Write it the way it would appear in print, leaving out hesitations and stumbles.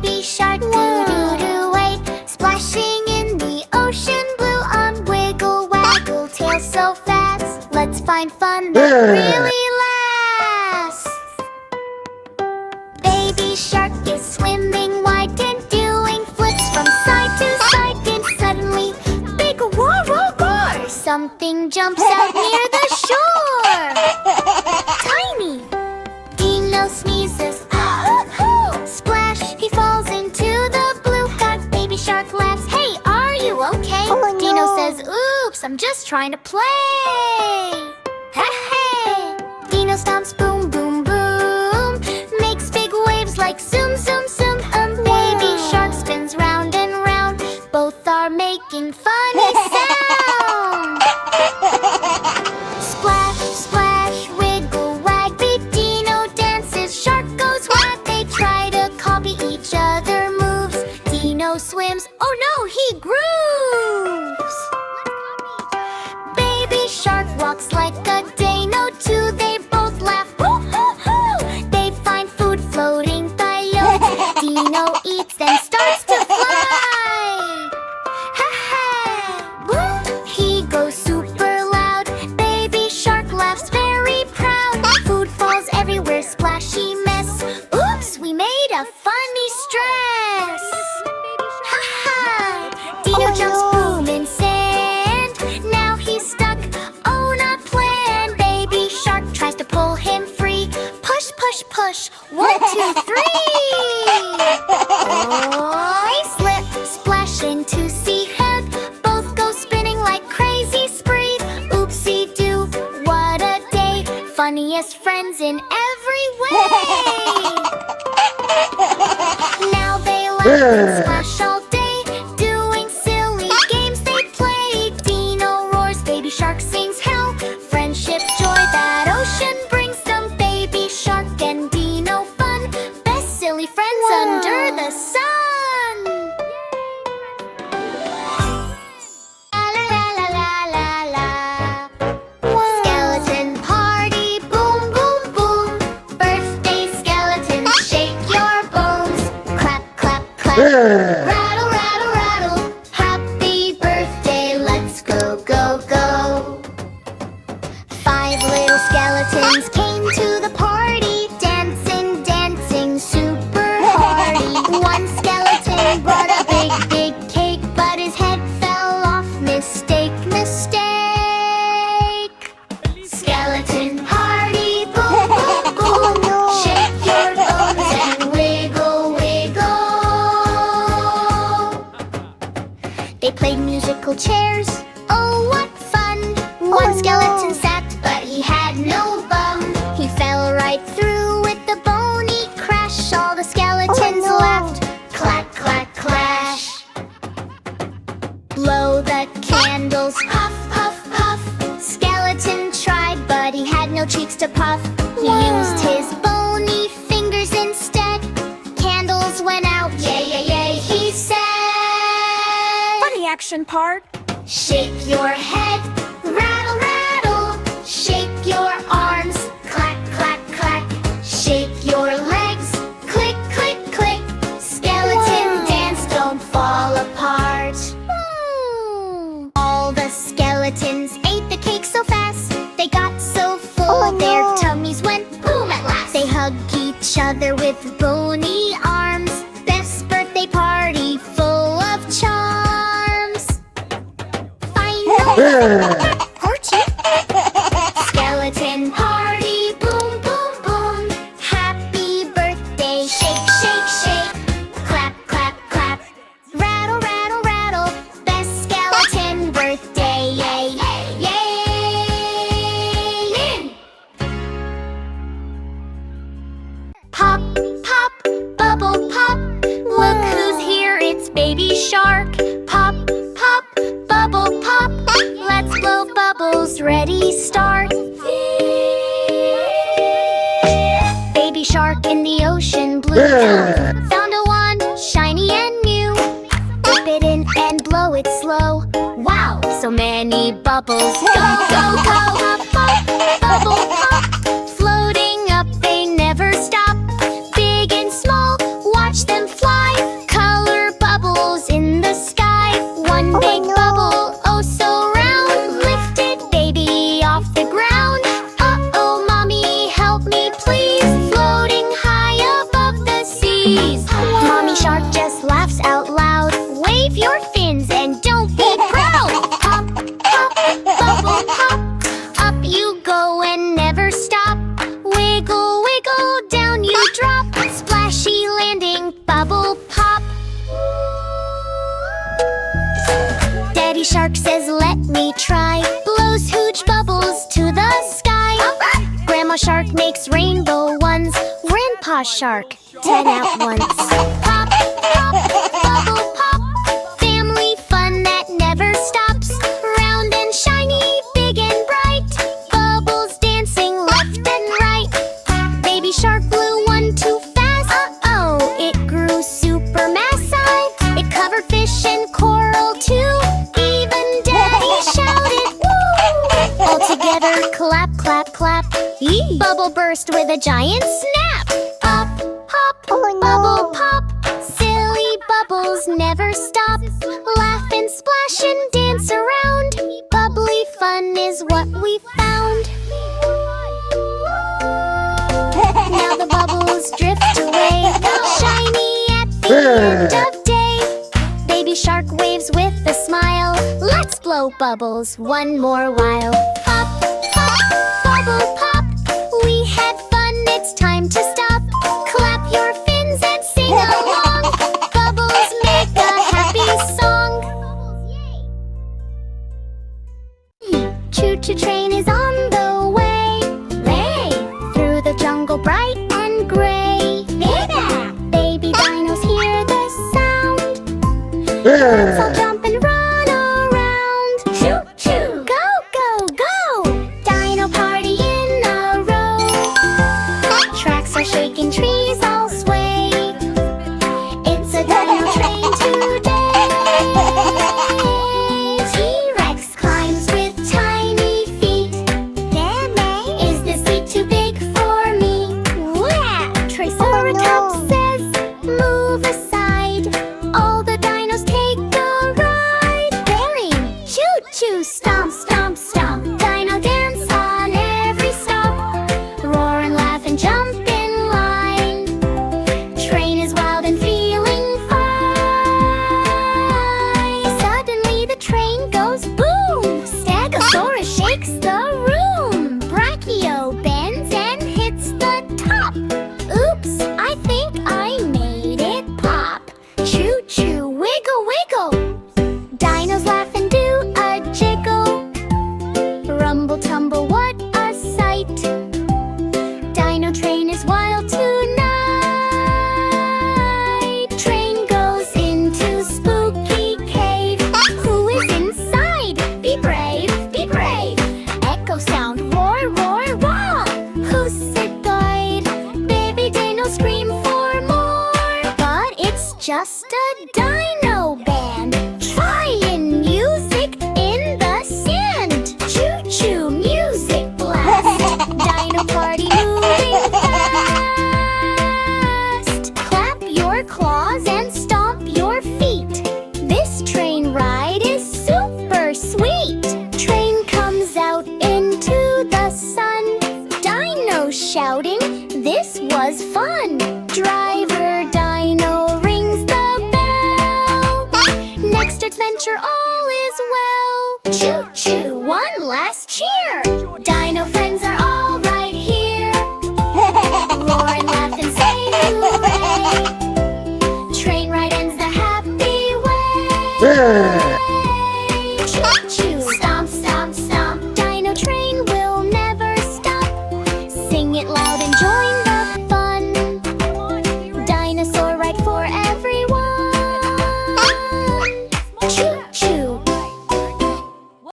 Baby shark doo-doo-doo wait, splashing in the ocean blue on wiggle waggle tail so fast. Let's find fun that really lasts. Baby shark is swimming wide and doing flips from side to side. Then suddenly, big roar, roar, roar! Something jumps out near the shore. Tiny. Dino sneezes. Splash! He falls into the blue. Got baby shark laughs. Hey, are you okay? Oh, Dino no. says, "Oops, I'm just trying to play." Hey! Dino stomps, boom, boom, boom. Makes big waves like zoom, zoom, zoom. Baby shark spins round and round. Both are making funny sounds. Splash, splash, wiggle, wag. Big Dino dances, shark goes wag. They try to copy each other moves. Dino swims, oh no, he grooves. Baby shark walks like a day, no two, they both laugh. Hoo, hoo, hoo. They find food floating by Dino eats, then starts to fly. Ha ha! Woo! He goes super loud. Baby shark laughs very proud. Food falls everywhere, splashy mess. Oops, we made a funny stress. Ha ha! Dino jumps, boom, in sand. Now he's stuck on a plan. Baby shark tries to pull him free. Push, push, push. 1, 2, 3. I slip, splash into sea head. Both go spinning like crazy spree. Oopsie doo, what a day. Funniest friends in every way. Now they laugh and splash all day, doing silly games they play. Dino roars, baby shark sings help. Friendship, joy that ocean brings them. Baby shark and Dino fun. Best silly friends under the sun. La la la la la la. Skeleton party, boom boom boom. Birthday skeletons, shake your bones. Clap clap clap. Rattle rattle rattle. Happy birthday, let's go go go. 5 little skeletons came to the party, dancing, dancing, super hardy. One skeleton brought a big, big cake, but his head fell off. Mistake, mistake. Skeleton party, boom, boom, boom. Shake your bones and wiggle, wiggle. They played musical chairs. Oh, what fun! One skeleton sat, but he had no bum. He fell right through with the bony crash. All the skeletons laughed. Clack, clack, clash. Blow the candles, puff, puff, puff. Skeleton tried, but he had no cheeks to puff. He used his bony fingers instead. Candles went out, yay, yay, yay, he said. Funny action part. Shake your head, rattle, rattle. Shake your arms, clack, clack, clack. Shake your legs, click, click, click. Skeleton dance, don't fall apart. All the skeletons ate the cake so fast. They got so full, their tummies went boom at last. They hug each other with bony arms. Best birthday party full of charms. Final party. Skeleton party, boom, boom, boom. Happy birthday, shake, shake, shake. Clap, clap, clap. Rattle, rattle, rattle. Best skeleton birthday, yay, yay, yay. Pop, pop, bubble pop. Look who's here, it's baby shark. Pop, pop, bubble pop. Let's blow bubbles, ready, start. Baby shark in the ocean blue. Found a wand, shiny and new. Dip it in and blow it slow. Wow, so many bubbles. Go, go, go. Pop, pop, bubble pop. Floating up, they never stop. Big and small, watch them fly. Grandpa Shark. 10 at once. Pop, pop, bubble pop. Family fun that never stops. Round and shiny, big and bright. Bubbles dancing left and right. Baby shark blew one too fast. Uh-oh, it grew super massive. It covered fish and coral too. Even Daddy shouted, woo! All together, clap, clap, clap. Yee! Bubble burst with a giant snap. Pop, pop, bubble pop. Silly bubbles never stop. Laugh and splash and dance around. Bubbly fun is what we found. Now the bubbles drift away, shiny at the end of day. Baby shark waves with a smile. Let's blow bubbles one more while. Pop, pop, bubble pop. We had fun, it's time to stop. Clap your fins and sing along. Bubbles make a happy song. Choo-choo train is on the way. Through the jungle bright and gray. Baby dinos hear the sound. Let's all jump and run around. Choo-choo! Go, go, go! Dino party in a row. Tracks are shaking, trees all sway. It's a dino train today. T-Rex climbs with tiny feet. Is the seat too big for me? Triceratops says, move aside. All the dinos take a ride. Bearing, choo-choo, stomp, stomp, stomp. Dino dance on every stop. Roar and laugh and jump in line. Train is wild and feeling fine. Suddenly the train goes boom. Stegosaurus shakes the room. Brachio bends and hits the top. Oops, I think I made it pop. Choo-choo, wiggle, wiggle. Dinos laugh and do a jiggle. Rumble, tumble, what a sight. Dino train is wild tonight. Train goes into spooky cave. Who is inside? Be brave, be brave. Echo sound, roar, roar, roar. Who's the guide? Baby dino scream for more. But it's just a dino band. Trying music in the sand. Choo-choo, music blast. Dino party moving fast. Clap your claws and stomp your feet. This train ride is super sweet. Train comes out into the sun. Dino shouting, this was fun. Driver Dino rings the bell. Next adventure all is well. Choo-choo, one last cheer. Dino friends are all right here. Roar and laugh and say hooray. Train ride ends the happy way. Choo-choo, stomp, stomp, stomp. Dino train will never stop. Sing it loud and join